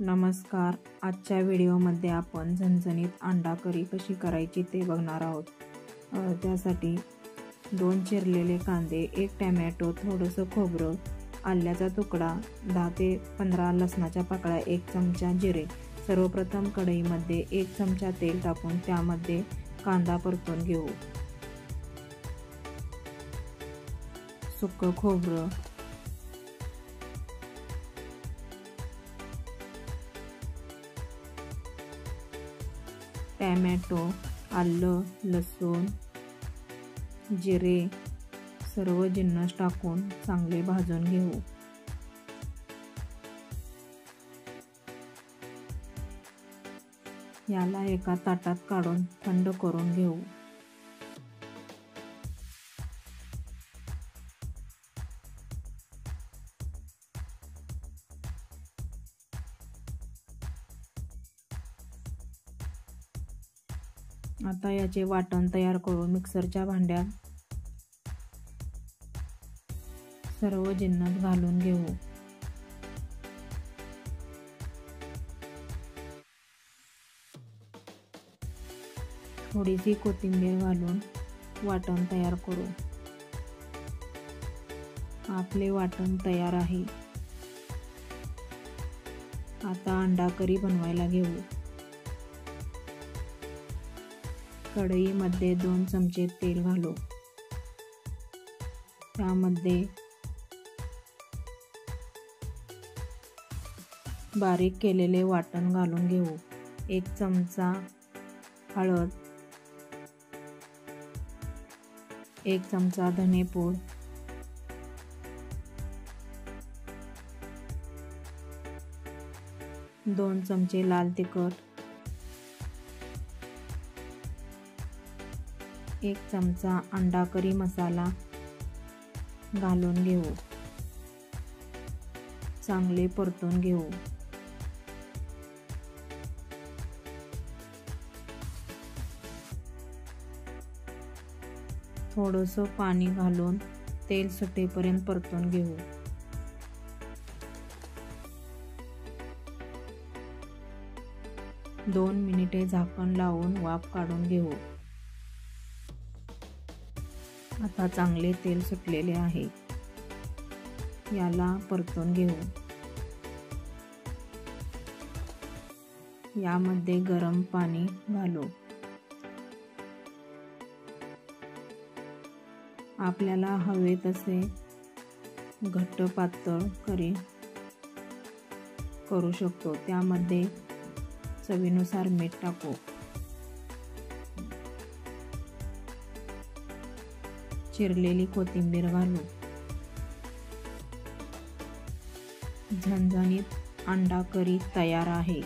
नमस्कार. आजच्या व्हिडिओमध्ये आपण झणझणीत अंडा करी कशी करायची ते बघणार आहोत. त्यासाठी 2 चिरलेले कांदे, 1 टोमॅटो, थोडंसं खोबरं, आल्याचा तुकडा, 10 ते 15 लसणाच्या पाकळ्या, 1 चमचा जिरे. सर्वप्रथम कढईमध्ये 1 चमचा तेल टाकून त्यामध्ये कांदा परतून घेऊ. सुकं खोबरं, टोमॅटो, आलं, लसूण, जिरे सर्व जिन्नस टाकून चांगले भाजून घेऊ. याला एका ताटात काढून थंड करून घेऊ. आता याचे वाटण तयार करू. मिक्सरच्या भांड्यात सर्व जिन्नस घालून घेऊ. थोडीशी कोथिंबीर घालून वाटण तयार करू. आपले वाटण तयार आहे. आता अंडा करी बनवायला घेऊ. कढईमध्ये 2 चमचे तेल घालू. त्यामध्ये बारीक केलेले वाटण घालून घेऊ. 1 चमचा हळद, 1 चमचा धनेपूड, 2 चमचे लाल तिखट, 1 चमचा अंडा करी मसाला घालून घेऊ. चांगले परतून घेऊ. थोडंसं पाणी घालून तेल सुटेपर्यंत परतून घेऊ. दोन मिनिटे झाकण लावून वाफ काढून घेऊ. आता चांगले तेल सुटलेले आहे. याला परतून घेऊ. यामध्ये गरम पाणी घालू. आपल्याला हवे तसे घट्ट पातळ करी करू शकतो. त्यामध्ये चवीनुसार मीठ टाकू. चिरलेली कोथिंबीर घालू. झणझणीत अंडा करी तयार आहे.